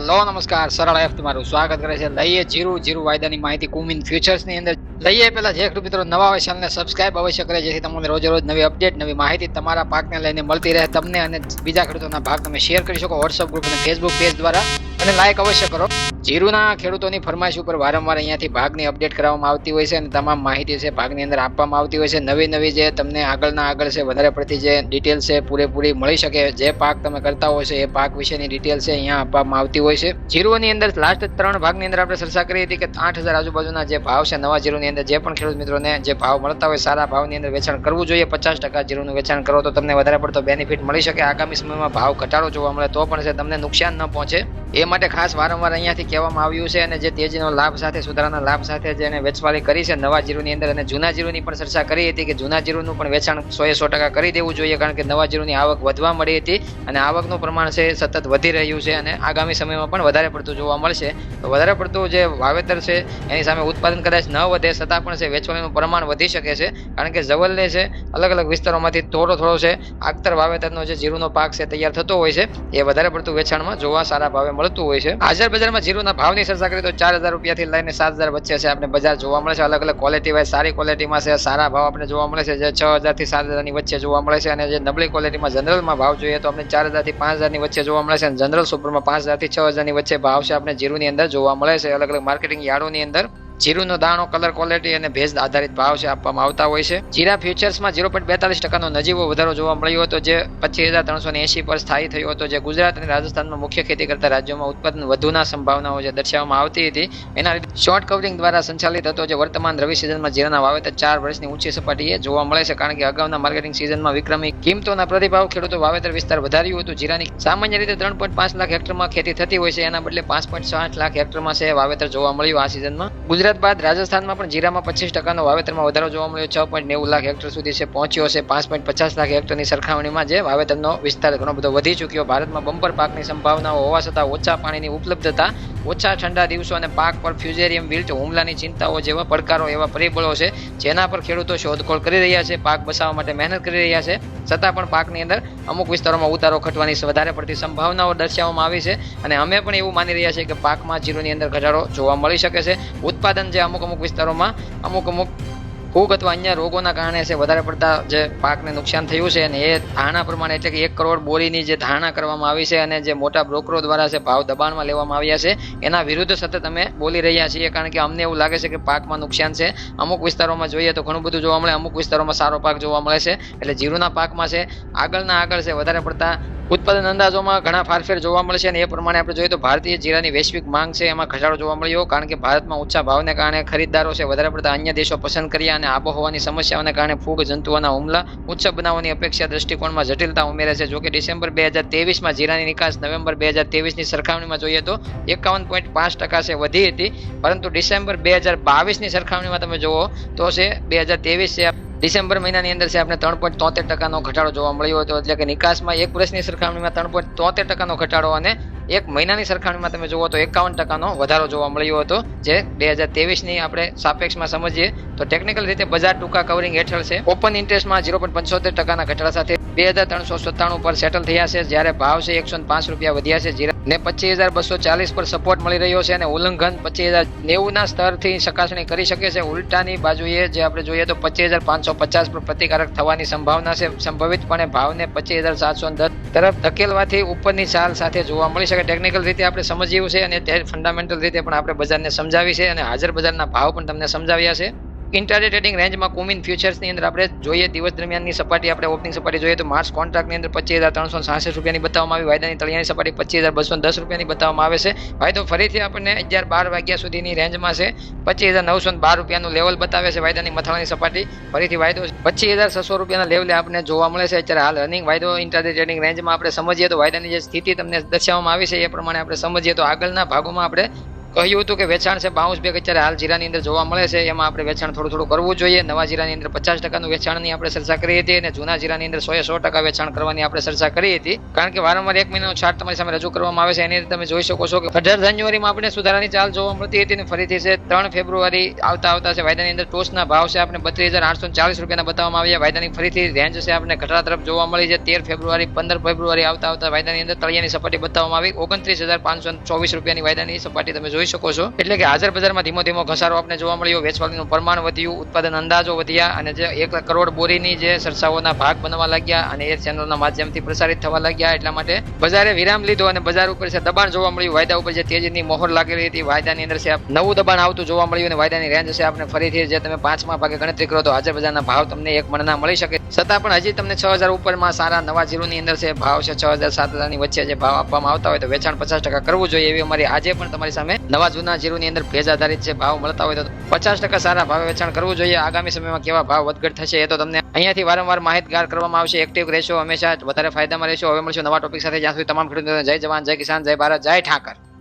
Hello નમસ્કાર, સરળ F તમારું સ્વાગત કરે છે. લઈએ જીરું વાયદાની માહિતી કુમિન ફ્યુચર્સ ની અંદર. લઈએ પહેલા જે ખેડૂત મિત્રો નવા હોય ચેનલને સબસ્ક્રાઇબ અવશ્ય કરે, જેથી તમને રોજ નવી અપડેટ, નવી માહિતી તમારા પાકને લઈને મળતી રહે તમને અને બીજા ખેડૂતોના ભાગ તમે શેર કરી શકો વોટ્સઅપ ગ્રુપ અને ફેસબુક પેજ દ્વારા, અને લાઈક અવશ્ય કરો. જીરુના ખેડૂતોની ફરમાઈશ ઉપર વારંવાર અહીંયાથી ભાગની અપડેટ કરવામાં આવતી હોય છે અને તમામ માહિતી છે ભાગની અંદર આપવામાં આવતી હોય છે. નવી જે તમને આગળ છે વધારે પડતી જે ડિટેલ છે પૂરેપૂરી મળી શકે, જે પાક તમે કરતા હોય છે એ પાક વિશેની ડિટેલ છે અહીંયા આપવામાં આવતી હોય છે. જીરુની અંદર લાસ્ટ 3 ભાગની અંદર આપણે ચર્ચા કરી હતી કે 8000 આજુબાજુના જે ભાવ છે નવા જીરુની અંદર, જે પણ ખેડૂત મિત્રોને જે ભાવ મળતા હોય સારા ભાવની અંદર વેચાણ કરવું જોઈએ. 50% જીરુનું વેચાણ કરો તો તમને વધારે પડતો બેનિફિટ મળી શકે. આગામી સમયમાં ભાવ ઘટાડો જોવા મળે તો પણ છે તમને નુકસાન ન પહોંચે, એ માટે ખાસ વારંવાર અહીંયાથી કહેવામાં આવ્યું છે. અને જે તેજીનો લાભ સાથે, સુધારાના લાભ સાથે જેને વેચવાલી કરી છે નવા જીરુની અંદર, અને જૂના જીરુની પણ ચર્ચા કરી હતી કે જૂના જીરુનું પણ વેચાણ 100% કરી દેવું જોઈએ, કારણ કે નવા જીરુની આવક વધવા મળી હતી અને આવકનું પ્રમાણ છે સતત વધી રહ્યું છે અને આગામી સમયમાં પણ વધારે પડતું જોવા મળશે. તો વધારે પડતું જે વાવેતર છે એની સામે ઉત્પાદન કદાચ ન વધે છતાં પણ છે વેચવાલીનું પ્રમાણ વધી શકે છે, કારણ કે જવલ્લે છે અલગ વિસ્તારોમાંથી થોડો છે આખતર વાવેતરનો જે જીરુનો પાક છે તૈયાર થતો હોય છે, એ વધારે પડતું વેચાણમાં જોવા સારા ભાવે મળતું હોય છે. હાજર બજારમાં જીરુના ભાવની ચર્ચા કરીએ તો 4000 રૂપિયાથી લઈને 7000 વચ્ચે છે આપણે બજાર જોવા મળે છે. અલગ ક્વોલિટી વાઇઝ સારી ક્વોલિટીમાં છે સારા ભાવ આપણે જોવા મળે છે, જે 6000 થી 7000 ની વચ્ચે જોવા મળે છે. અને જે નબળી ક્વોલિટીમાં જનરલમાં ભાવ જોઈએ તો આપણે 4000 થી 5000 ની વચ્ચે જોવા મળે છે, અને જનરલ સુપરમાં 5000 થી 6000 ની વચ્ચે ભાવ છે આપણે જીરુની અંદર જોવા મળે છે. અલગ માર્કેટિંગ યાર્ડોની અંદર જીરુનો દાણો, કલર, ક્વોલિટી અને ભેજ આધારિત ભાવ છે આપવામાં આવતા હોય છે. જીરા ફ્યુચર્સમાં 0.42% નજીવો વધારો જોવા મળ્યો હતો, જે 25380 પર સ્થાયી થયો હતો. જે ગુજરાત અને રાજસ્થાનમાં મુખ્ય ખેતી કરતા રાજ્યોમાં ઉત્પાદન વધુના સંભાવનાઓ જે દર્શાવવામાં આવતી હતી એના લીધે શોર્ટ કવરિંગ દ્વારા સંચાલિત હતો. જે વર્તમાન રવિ સિઝનમાં જીરાના વાવેતર 4 વર્ષની ઊંચી સપાટીએ જોવા મળે છે, કારણ કે અગાઉના માર્કેટિંગ સિઝનમાં વિક્રમી કિંમતોના પ્રતિભાવ ખેડૂતો વાવેતર વિસ્તાર વધાર્યું હતું. જીરાની સામાન્ય રીતે 3.5 લાખ હેક્ટરમાં ખેતી થતી હોય છે, એના બદલે 5.8 લાખ હેક્ટરમાં છે વાવેતર જોવા મળ્યું આ સિઝનમાં. ગુજરાત બાદ રાજસ્થાનમાં પણ જીરામાં 25% વાવેતરમાં વધારો જોવા મળ્યો, 6.90 લાખ હેક્ટર સુધી છે પહોંચ્યો છે. 5.50 લાખ હેક્ટરની સરખામણીમાં જે વાવેતરનો વિસ્તાર ઘણો બધો વધી ચૂક્યો. ભારતમાં બમ્પર પાકની સંભાવનાઓ હોવા છતાં ઓછા પાણીની ઉપલબ્ધતા, ઓછા ઠંડા દિવસો અને પાક પર ફ્યુઝેરિયમ વિલ્ટ હુમલાની ચિંતાઓ જેવા પડકારો, એવા પરિબળો છે જેના પર ખેડૂતો શોધખોળ કરી રહ્યા છે, પાક બચાવવા માટે મહેનત કરી રહ્યા છે. છતાં પણ પાકની અંદર અમુક વિસ્તારોમાં ઉતારો ખટવાની વધારે પડતી સંભાવનાઓ દર્શાવવામાં આવી છે, અને અમે પણ એવું માની રહ્યા છીએ કે પાકમાં જીરુની અંદર ઘટાડો જોવા મળી શકે છે. ઉત્પાદન જે અમુક વિસ્તારોમાં અમુક ફૂગ અથવા અન્ય રોગોના કારણે છે વધારે પડતા જે પાકને નુકસાન થયું છે, અને એ ધારણા પ્રમાણે એટલે કે 1 કરોડ બોરીની જે ધારણા કરવામાં આવી છે અને જે મોટા બ્રોકરો દ્વારા છે ભાવ દબાણમાં લેવામાં આવ્યા છે, એના વિરુદ્ધ સતત અમે બોલી રહ્યા છીએ, કારણ કે અમને એવું લાગે છે કે પાકમાં નુકસાન છે. અમુક વિસ્તારોમાં જોઈએ તો ઘણું બધું જોવા મળે, અમુક વિસ્તારોમાં સારો પાક જોવા મળે છે. એટલે જીરુના પાકમાં છે આગળ છે વધારે પડતા ઉત્પાદન અંદાજોમાં ઘણા ફારફેર જોવા મળશે, અને એ પ્રમાણે આપણે જોઈએ તો ભારતીય જીરાની વૈશ્વિક માંગ છે એમાં ઘટાડો જોવા મળ્યો, કારણ કે ભારતમાં ઊંચા ભાવને કારણે ખરીદદારો છે વધારે પડતા અન્ય દેશો પસંદ કર્યા, અને આબોહવાની સમસ્યાઓને કારણે ફૂગ, જંતુઓના હુમલા ઉચ્ચ બનાવવાની અપેક્ષા દ્રષ્ટિકોણમાં જટિલતા ઉમેરે છે. જોકે ડિસેમ્બર 2023માં જીરાની નિકાસ નવેમ્બર 2023ની સરખામણીમાં જોઈએ તો 51.5% છે વધી હતી, પરંતુ ડિસેમ્બર 2022ની સરખામણીમાં તમે જુઓ તો છે 2023 છે ડિસેમ્બર મહિનાની અંદર છે આપણે 3.73% ઘટાડો જોવા મળ્યો હતો. એટલે કે નિકાસમાં 1 વર્ષની સરખામણીમાં 3.73% ઘટાડો, અને 1 મહિનાની સરખામણીમાં તમે જુઓ તો 51% વધારો જોવા મળ્યો હતો. જે 2023ની આપણે સાપેક્ષમાં સમજીએ તો ટેકનિકલ રીતે બજાર ટૂંકા કવરિંગ હેઠળ છે. ઓપન ઇન્ટરેસ્ટમાં 0.75% ઘટાડા સાથે 2397 પર સેટલ થયા છે, જ્યારે ભાવ છે 105 રૂપિયા વધ્યા છે. જીરા ને 25240 પર સપોર્ટ મળી રહ્યો છે, અને ઉલ્લંઘન 25090 સ્તરથી ચકાસણી કરી શકે છે. ઉલટાની બાજુએ જે આપણે જોઈએ તો 25550 પર પ્રતિકારક થવાની સંભાવના છે. સંભવિતપણે ભાવને 25710 તરફ ધકેલવાથી ઉપરની ચાલ સાથે જોવા મળી શકે. ટેકનિકલ રીતે આપણે સમજ્યું છે, અને તે ફંડામેન્ટલ રીતે પણ આપણે બજારને સમજાવી છે, અને હાજર બજારના ભાવ પણ તમને સમજાવ્યા છે. ઇન્ટ્રાડે ટ્રેડિંગ રેન્જમાં કુમિન ફ્યુચર્સની અંદર આપણે જોઈએ દિવસ દરમિયાનની સપાટી, આપણે ઓપનિંગ સપાટી જોઈએ તો માર્ચ કોન્ટ્રાક્ટની અંદર 25366 રૂપિયાની બતાવવામાં આવી. વાયદાની તળિયાની સપાટી 25210 રૂપિયાની બતાવવામાં આવે છે. વાયદો ફરીથી આપણને 11-12 વાગ્યા સુધીની રેન્જમાં છે 25912 રૂપિયાનું લેવલ બતાવે છે. વાયદાની મથાળાની સપાટી ફરીથી વાયદો 25600 રૂપિયાના લેવલે આપણને જોવા મળે છે. અત્યારે હાલ રનિંગ વાયદો ઇન્ટ્રાડે ટ્રેડિંગ રેન્જમાં આપણે સમજીએ તો વાયદાની જે સ્થિતિ તમને દર્શાવવામાં આવી છે એ પ્રમાણે આપણે સમજીએ તો આગળના ભાગોમાં આપણે કહ્યું હતું કે વેચાણ છે 52 બેગ અત્યારે હાલ જીરાની અંદર જોવા મળે છે, એમાં આપણે વેચાણ થોડું કરવું જોઈએ. નવા જીરાની અંદર 50% વેચાણની આપણે ચર્ચા કરી હતી અને જૂના જીરાની અંદર 100% વેચાણ કરવાની આપણે ચર્ચા કરી હતી. કારણ કે વારંવાર 1 મહિનાનો ચાર્ટ તમારી સામે રજૂ કરવામાં આવે છે, એની અંદર તમે જોઈ શકો છો કે 18 જાન્યુઆરીમાં આપણે સુધારાની ચાલ જોવા મળતી હતી અને ફરીથી છે 3 ફેબ્રુઆરી આવતા છે વાયદાની અંદર ટોચના ભાવ છે આપણે 32,840 રૂપિયાના બતાવવામાં આવ્યા. વાયદાની ફરીથી રેન્જ છે આપણે ઘટડા તરફ જોવા મળી છે. 13 ફેબ્રુઆરી 15 ફેબ્રુઆરી આવતા વાયદાની અંદર તળિયાની સપાટી બતાવવામાં આવી 29,524 રૂપિયાની વાયદાની સપાટી તમે જોઈ શકો છો. એટલે કે હાજર બજારમાં ધીમો ઘસારો આપણે જોવા મળ્યો, વેચવાલીનું પ્રમાણ વધ્યું, ઉત્પાદન અંદાજો વધ્યા અને જે 1 કરોડ બોરીની જે ચર્ચાઓના ભાગ બનવા લાગ્યા અને એ ચેનલના માધ્યમથી પ્રસારિત થવા લાગ્યા. એટલા માટે બજારે વિરામ લીધો અને બજાર ઉપર છે દબાણ જોવા મળ્યું. વાયદા ઉપર જે તેજીની મોહર લાગેલી હતી, વાયદાની અંદર છે નવું દબાણ આવતું જોવા મળ્યું અને વાયદાની રેન્જ છે આપણે ફરીથી જે તમે 5મા ભાગે ગણતરી કરો તો હાજર બજારના ભાવ તમને 1 મણના મળી શકે. છતાં પણ હજી તમને 6,000 ઉપરમાં સારા નવા જીરુની અંદર છે ભાવ છે 6,000 7,000 ની વચ્ચે જે ભાવ આપવામાં આવતા હોય તો વેચાણ 50% કરવું જોઈએ એવી અમારી આજે પણ તમારી સામે નવા જૂના જીરુની અંદર ભેજ આધારિત જે ભાવ મળતા હોય તો 50% સારા ભાવે વેચાણ કરવું જોઈએ. આગામી સમયમાં કેવા ભાવ વધઘટ થશે એ તો તમને અહીંયાથી વારંવાર માહિતગાર કરવામાં આવશે. એક્ટિવ રહેશો, હંમેશા વધારે ફાયદામાં રહેશો. હવે મળશું નવા ટોપિક સાથે. જ્યાં સુધી તમામ ખેડૂતોને જય જવાન, જય કિસાન, જય ભારત, જય ઠાકર.